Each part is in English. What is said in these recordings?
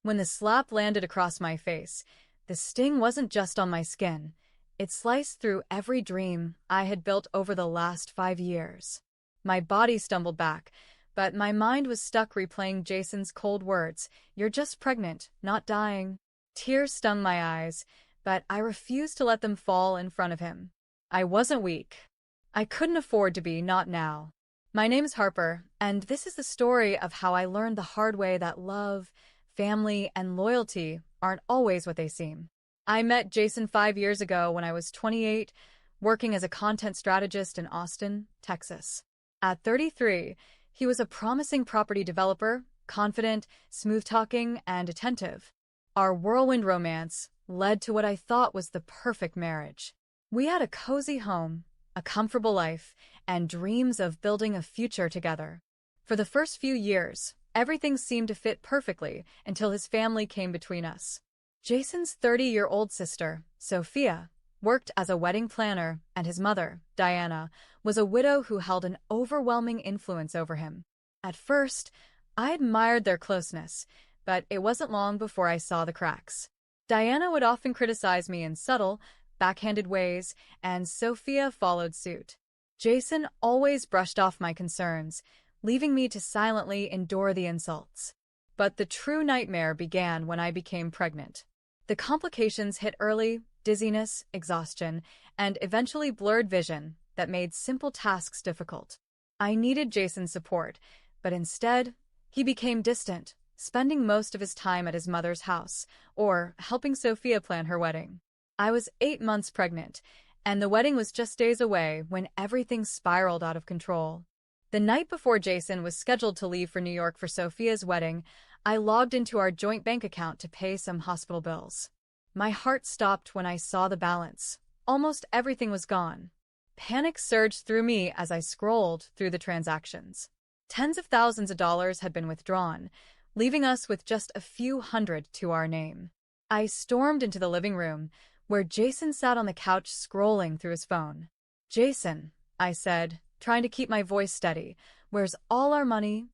When the slap landed across my face, the sting wasn't just on my skin. It sliced through every dream I had built over the last 5 years. My body stumbled back, but my mind was stuck replaying Jason's cold words, "You're just pregnant, not dying." Tears stung my eyes, but I refused to let them fall in front of him. I wasn't weak. I couldn't afford to be, not now. My name's Harper, and this is the story of how I learned the hard way that love, family, and loyalty aren't always what they seem. I met Jason 5 years ago when I was 28, working as a content strategist in Austin, Texas. At 33, he was a promising property developer, confident, smooth-talking, and attentive. Our whirlwind romance led to what I thought was the perfect marriage. We had a cozy home, a comfortable life, and dreams of building a future together. For the first few years, everything seemed to fit perfectly until his family came between us. Jason's 30-year-old sister, Sophia, worked as a wedding planner, and his mother, Diana, was a widow who held an overwhelming influence over him. At first, I admired their closeness, but it wasn't long before I saw the cracks. Diana would often criticize me in subtle, backhanded ways, and Sophia followed suit. Jason always brushed off my concerns, leaving me to silently endure the insults. But the true nightmare began when I became pregnant. The complications hit early: dizziness, exhaustion, and eventually blurred vision that made simple tasks difficult. I needed Jason's support, but instead, he became distant, spending most of his time at his mother's house, or helping Sophia plan her wedding. I was 8 months pregnant, and the wedding was just days away when everything spiraled out of control. The night before Jason was scheduled to leave for New York for Sophia's wedding, I logged into our joint bank account to pay some hospital bills. My heart stopped when I saw the balance. Almost everything was gone. Panic surged through me as I scrolled through the transactions. Tens of thousands of dollars had been withdrawn, leaving us with just a few hundred to our name. I stormed into the living room, where Jason sat on the couch scrolling through his phone. "Jason," I said, trying to keep my voice steady, "where's all our money?"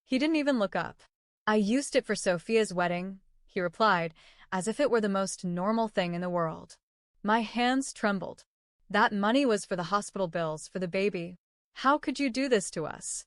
He didn't even look up. "I used it for Sophia's wedding," he replied, as if it were the most normal thing in the world. My hands trembled. "That money was for the hospital bills for the baby. How could you do this to us?"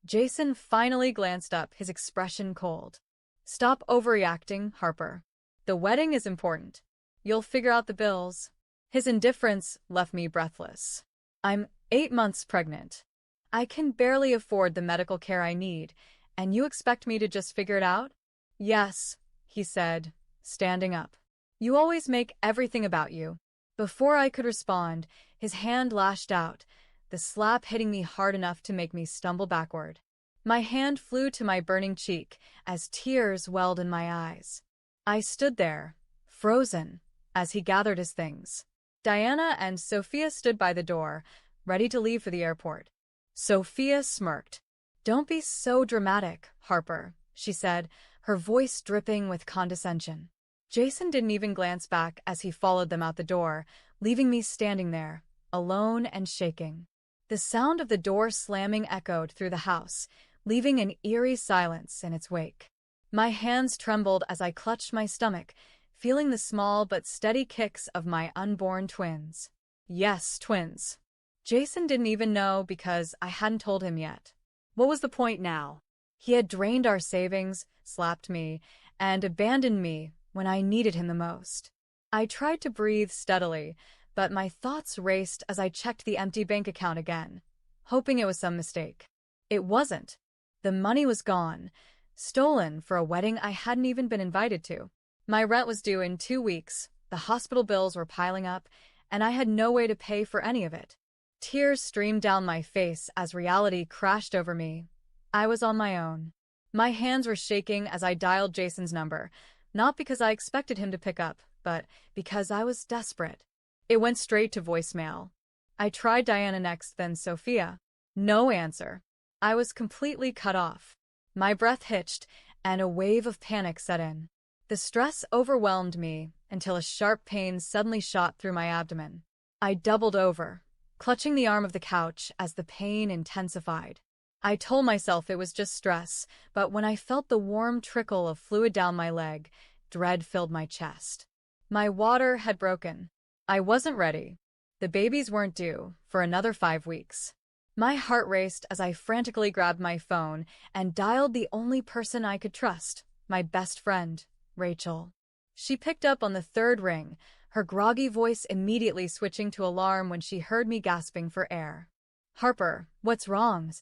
Jason finally glanced up, his expression cold. "Stop overreacting, Harper. The wedding is important. You'll figure out the bills." His indifference left me breathless. "I'm 8 months pregnant. I can barely afford the medical care I need, and you expect me to just figure it out?" "Yes," he said, standing up. "You always make everything about you." Before I could respond, his hand lashed out, the slap hitting me hard enough to make me stumble backward. My hand flew to my burning cheek as tears welled in my eyes. I stood there, frozen, as he gathered his things. Diana and Sophia stood by the door, ready to leave for the airport. Sophia smirked. "Don't be so dramatic, Harper," she said, her voice dripping with condescension. Jason didn't even glance back as he followed them out the door, leaving me standing there, alone and shaking. The sound of the door slamming echoed through the house, leaving an eerie silence in its wake. My hands trembled as I clutched my stomach, feeling the small but steady kicks of my unborn twins. Yes, twins. Jason didn't even know because I hadn't told him yet. What was the point now? He had drained our savings, slapped me, and abandoned me when I needed him the most. I tried to breathe steadily, but my thoughts raced as I checked the empty bank account again, hoping it was some mistake. It wasn't. The money was gone, stolen for a wedding I hadn't even been invited to. My rent was due in 2 weeks, the hospital bills were piling up, and I had no way to pay for any of it. Tears streamed down my face as reality crashed over me. I was on my own. My hands were shaking as I dialed Jason's number, not because I expected him to pick up, but because I was desperate. It went straight to voicemail. I tried Diana next, then Sophia. No answer. I was completely cut off. My breath hitched, and a wave of panic set in. The stress overwhelmed me until a sharp pain suddenly shot through my abdomen. I doubled over, clutching the arm of the couch as the pain intensified. I told myself it was just stress, but when I felt the warm trickle of fluid down my leg, dread filled my chest. My water had broken. I wasn't ready. The babies weren't due for another 5 weeks. My heart raced as I frantically grabbed my phone and dialed the only person I could trust, my best friend, Rachel. She picked up on the third ring, her groggy voice immediately switching to alarm when she heard me gasping for air. "Harper, what's wrong?"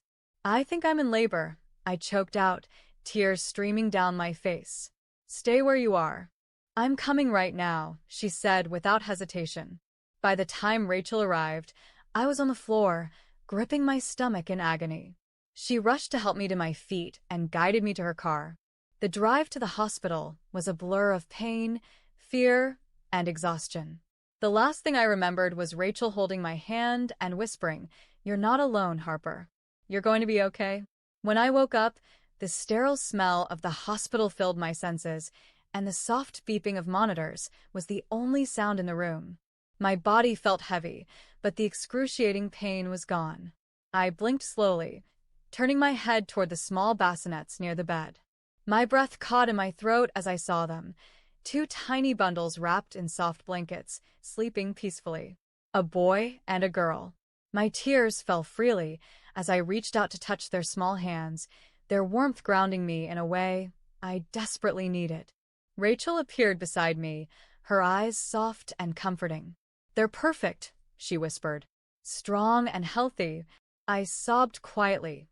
"I think I'm in labor," I choked out, tears streaming down my face. "Stay where you are." "I'm coming right now," she said without hesitation. By the time Rachel arrived, I was on the floor, gripping my stomach in agony. She rushed to help me to my feet and guided me to her car. The drive to the hospital was a blur of pain, fear, and exhaustion. The last thing I remembered was Rachel holding my hand and whispering, "You're not alone, Harper. You're going to be okay." When I woke up, the sterile smell of the hospital filled my senses, and the soft beeping of monitors was the only sound in the room. My body felt heavy, but the excruciating pain was gone. I blinked slowly, turning my head toward the small bassinets near the bed. My breath caught in my throat as I saw them, two tiny bundles wrapped in soft blankets, sleeping peacefully. A boy and a girl. My tears fell freely as I reached out to touch their small hands, their warmth grounding me in a way I desperately needed. Rachel appeared beside me, her eyes soft and comforting. "They're perfect," she whispered. "Strong and healthy." I sobbed quietly,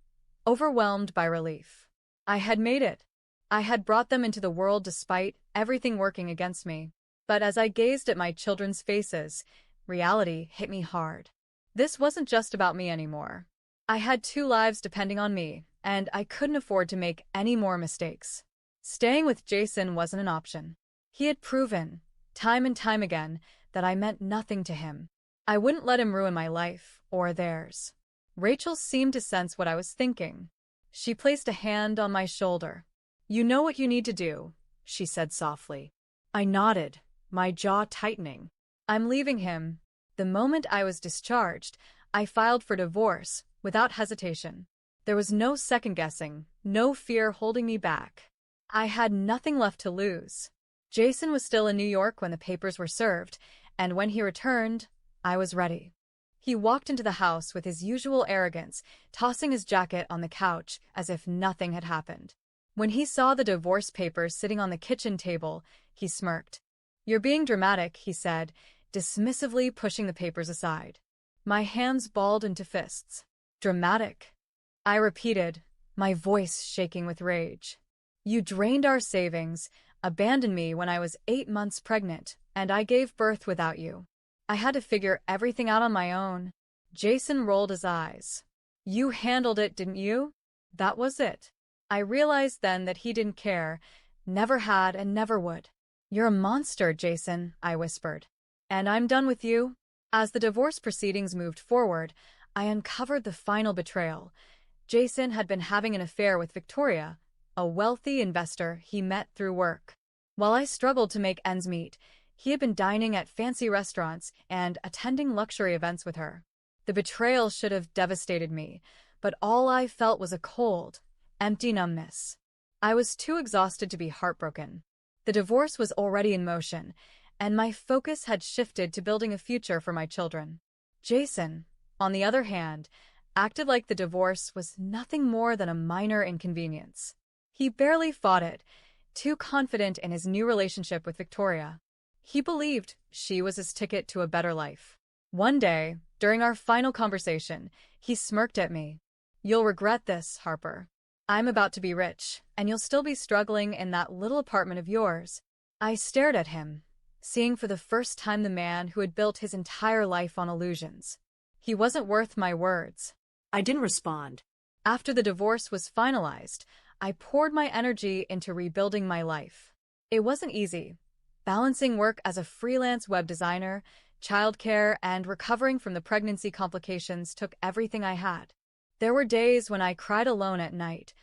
overwhelmed by relief. I had made it. I had brought them into the world despite everything working against me. But as I gazed at my children's faces, reality hit me hard. This wasn't just about me anymore. I had 2 lives depending on me, and I couldn't afford to make any more mistakes. Staying with Jason wasn't an option. He had proven, time and time again, that I meant nothing to him. I wouldn't let him ruin my life, or theirs. Rachel seemed to sense what I was thinking. She placed a hand on my shoulder. "You know what you need to do," she said softly. I nodded, my jaw tightening. "I'm leaving him." The moment I was discharged, I filed for divorce, without hesitation. There was no second-guessing, no fear holding me back. I had nothing left to lose. Jason was still in New York when the papers were served, and when he returned, I was ready. He walked into the house with his usual arrogance, tossing his jacket on the couch as if nothing had happened. When he saw the divorce papers sitting on the kitchen table, he smirked. "You're being dramatic," he said, dismissively pushing the papers aside. My hands balled into fists. "Dramatic?" I repeated, my voice shaking with rage. "You drained our savings, abandoned me when I was 8 months pregnant, and I gave birth without you. I had to figure everything out on my own." Jason rolled his eyes. "You handled it, didn't you?" That was it. I realized then that he didn't care, never had and never would. "You're a monster, Jason," I whispered. "And I'm done with you." As the divorce proceedings moved forward, I uncovered the final betrayal. Jason had been having an affair with Victoria, a wealthy investor he met through work. While I struggled to make ends meet, he had been dining at fancy restaurants and attending luxury events with her. The betrayal should have devastated me, but all I felt was a cold, empty numbness. I was too exhausted to be heartbroken. The divorce was already in motion, and my focus had shifted to building a future for my children. Jason, on the other hand, acted like the divorce was nothing more than a minor inconvenience. He barely fought it, too confident in his new relationship with Victoria. He believed she was his ticket to a better life. One day, during our final conversation, he smirked at me. "You'll regret this, Harper. I'm about to be rich, and you'll still be struggling in that little apartment of yours." I stared at him, seeing for the first time the man who had built his entire life on illusions. He wasn't worth my words. I didn't respond. After the divorce was finalized, I poured my energy into rebuilding my life. It wasn't easy. Balancing work as a freelance web designer, childcare, and recovering from the pregnancy complications took everything I had. There were days when I cried alone at night,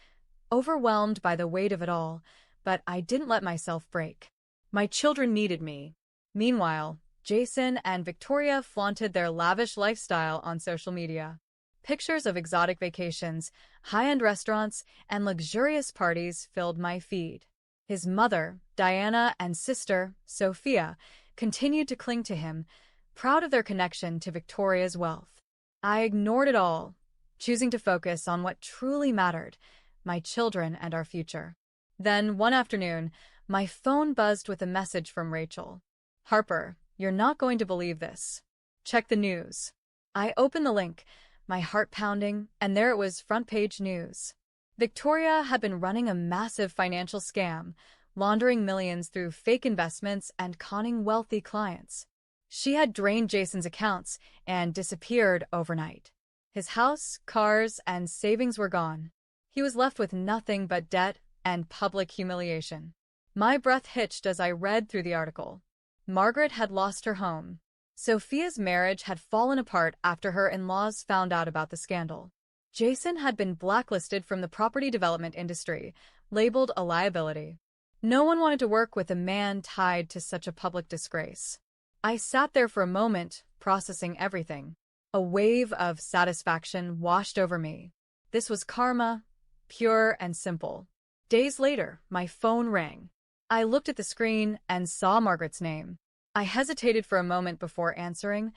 overwhelmed by the weight of it all, but I didn't let myself break. My children needed me. Meanwhile, Jason and Victoria flaunted their lavish lifestyle on social media. Pictures of exotic vacations, high-end restaurants, and luxurious parties filled my feed. His mother, Diana, and sister, Sophia, continued to cling to him, proud of their connection to Victoria's wealth. I ignored it all, choosing to focus on what truly mattered, my children and our future. Then, one afternoon, my phone buzzed with a message from Rachel. "Harper, you're not going to believe this. Check the news." I opened the link, my heart pounding, and there it was, front-page news. Victoria had been running a massive financial scam, laundering millions through fake investments and conning wealthy clients. She had drained Jason's accounts and disappeared overnight. His house, cars, and savings were gone. He was left with nothing but debt and public humiliation. My breath hitched as I read through the article. Margaret had lost her home. Sophia's marriage had fallen apart after her in-laws found out about the scandal. Jason had been blacklisted from the property development industry, labeled a liability. No one wanted to work with a man tied to such a public disgrace. I sat there for a moment, processing everything. A wave of satisfaction washed over me. This was karma, pure and simple. Days later, my phone rang. I looked at the screen and saw Margaret's name. I hesitated for a moment before answering,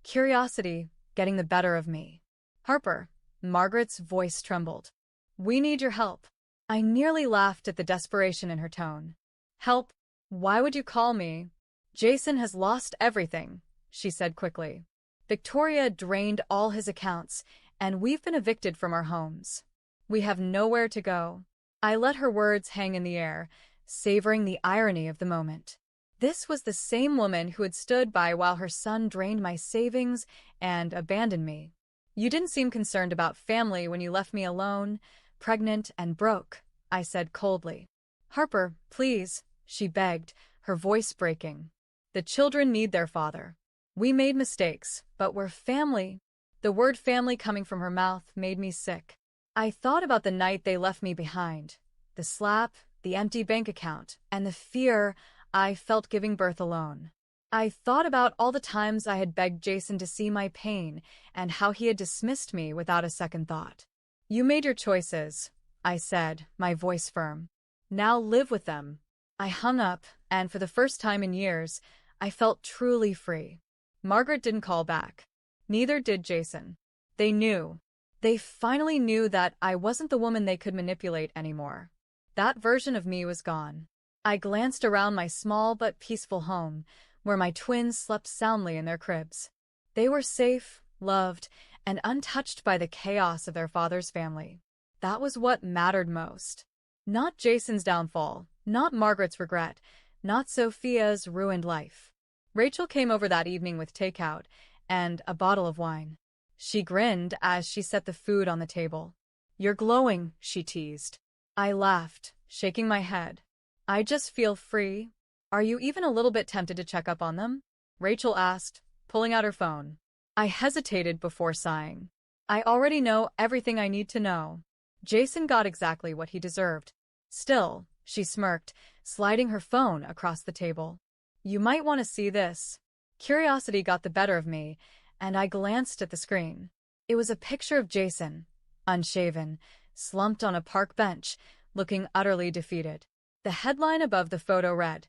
curiosity getting the better of me. "Harper," Margaret's voice trembled. "We need your help." I nearly laughed at the desperation in her tone. "Help? Why would you call me?" "Jason has lost everything," she said quickly. "Victoria drained all his accounts, and we've been evicted from our homes. We have nowhere to go." I let her words hang in the air, savoring the irony of the moment. This was the same woman who had stood by while her son drained my savings and abandoned me. "You didn't seem concerned about family when you left me alone, pregnant and broke," I said coldly. "Harper, please," she begged, her voice breaking. "The children need their father. We made mistakes, but we're family." The word family coming from her mouth made me sick. I thought about the night they left me behind, the slap, the empty bank account, and the fear I felt giving birth alone. I thought about all the times I had begged Jason to see my pain and how he had dismissed me without a second thought. "You made your choices," I said, my voice firm. "Now live with them." I hung up, and for the first time in years, I felt truly free. Margaret didn't call back. Neither did Jason. They knew. They finally knew that I wasn't the woman they could manipulate anymore. That version of me was gone. I glanced around my small but peaceful home, where my twins slept soundly in their cribs. They were safe, loved, and untouched by the chaos of their father's family. That was what mattered most. Not Jason's downfall, not Margaret's regret, not Sophia's ruined life. Rachel came over that evening with takeout and a bottle of wine. She grinned as she set the food on the table. "You're glowing," she teased. I laughed, shaking my head. "I just feel free." "Are you even a little bit tempted to check up on them?" Rachel asked, pulling out her phone. I hesitated before sighing. "I already know everything I need to know." Jason got exactly what he deserved. "Still," she smirked, sliding her phone across the table. "You might want to see this." Curiosity got the better of me, and I glanced at the screen. It was a picture of Jason, unshaven, slumped on a park bench, looking utterly defeated. The headline above the photo read,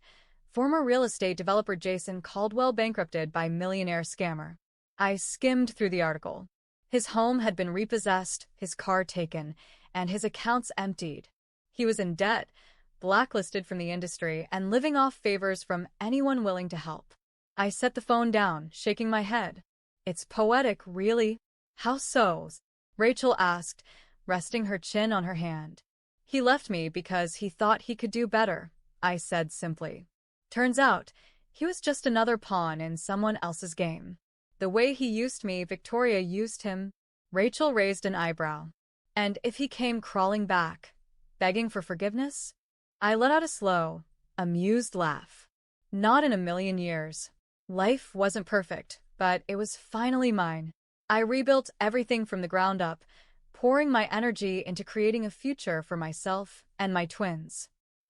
"Former real estate developer Jason Caldwell bankrupted by millionaire scammer." I skimmed through the article. His home had been repossessed, his car taken, and his accounts emptied. He was in debt, blacklisted from the industry, and living off favors from anyone willing to help. I set the phone down, shaking my head. "It's poetic, really." "How so?" Rachel asked, resting her chin on her hand. "He left me because he thought he could do better," I said simply. "Turns out, he was just another pawn in someone else's game. The way he used me, Victoria used him." Rachel raised an eyebrow. "And if he came crawling back, begging for forgiveness?" I let out a slow, amused laugh. "Not in a million years. Life wasn't perfect, but it was finally mine. I rebuilt everything from the ground up, pouring my energy into creating a future for myself and my twins.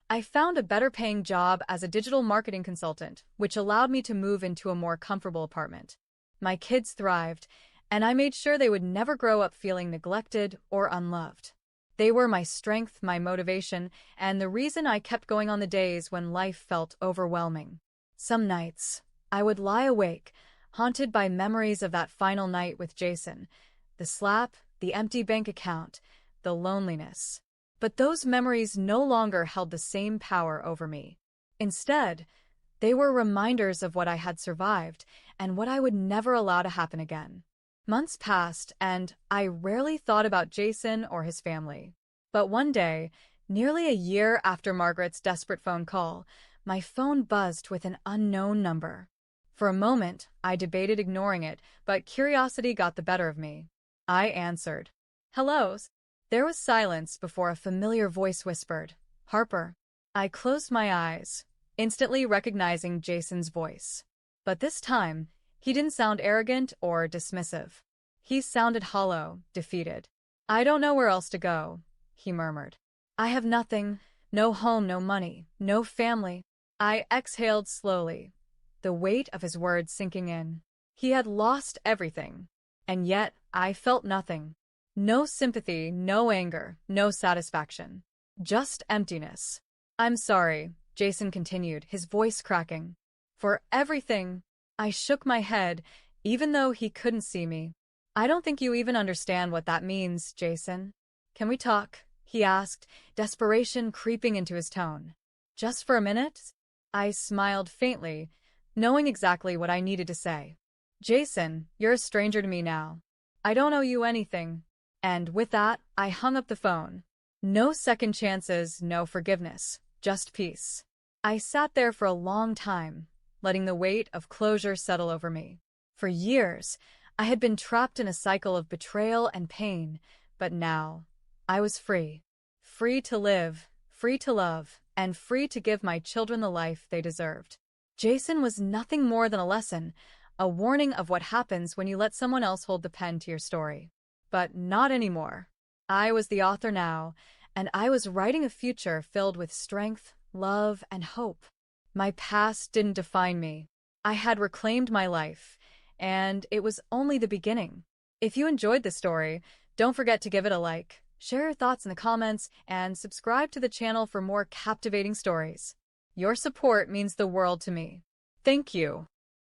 I found a better-paying job as a digital marketing consultant, which allowed me to move into a more comfortable apartment. My kids thrived, and I made sure they would never grow up feeling neglected or unloved. They were my strength, my motivation, and the reason I kept going on the days when life felt overwhelming. Some nights, I would lie awake, haunted by memories of that final night with Jason, the slap, the empty bank account, the loneliness. But those memories no longer held the same power over me. Instead, they were reminders of what I had survived and what I would never allow to happen again. Months passed, and I rarely thought about Jason or his family. But one day, nearly a year after Margaret's desperate phone call, my phone buzzed with an unknown number. For a moment, I debated ignoring it, but curiosity got the better of me. I answered. "Hello." There was silence before a familiar voice whispered, "Harper." I closed my eyes, instantly recognizing Jason's voice. But this time, he didn't sound arrogant or dismissive. He sounded hollow, defeated. "I don't know where else to go," he murmured. "I have nothing, no home, no money, no family." I exhaled slowly, the weight of his words sinking in. He had lost everything, and yet I felt nothing. No sympathy, no anger, no satisfaction. Just emptiness. "I'm sorry," Jason continued, his voice cracking. "For everything." I shook my head, even though he couldn't see me. "I don't think you even understand what that means, Jason. Can we talk?" he asked, desperation creeping into his tone. "Just for a minute?" I smiled faintly, knowing exactly what I needed to say. "Jason, you're a stranger to me now. I don't owe you anything." And with that, I hung up the phone. No second chances, no forgiveness, just peace. I sat there for a long time, letting the weight of closure settle over me. For years, I had been trapped in a cycle of betrayal and pain, but now, I was free. Free to live, free to love, and free to give my children the life they deserved. Jason was nothing more than a lesson, a warning of what happens when you let someone else hold the pen to your story. But not anymore. I was the author now, and I was writing a future filled with strength, love, and hope. My past didn't define me. I had reclaimed my life, and it was only the beginning. If you enjoyed the story, don't forget to give it a like, share your thoughts in the comments, and subscribe to the channel for more captivating stories. Your support means the world to me. Thank you.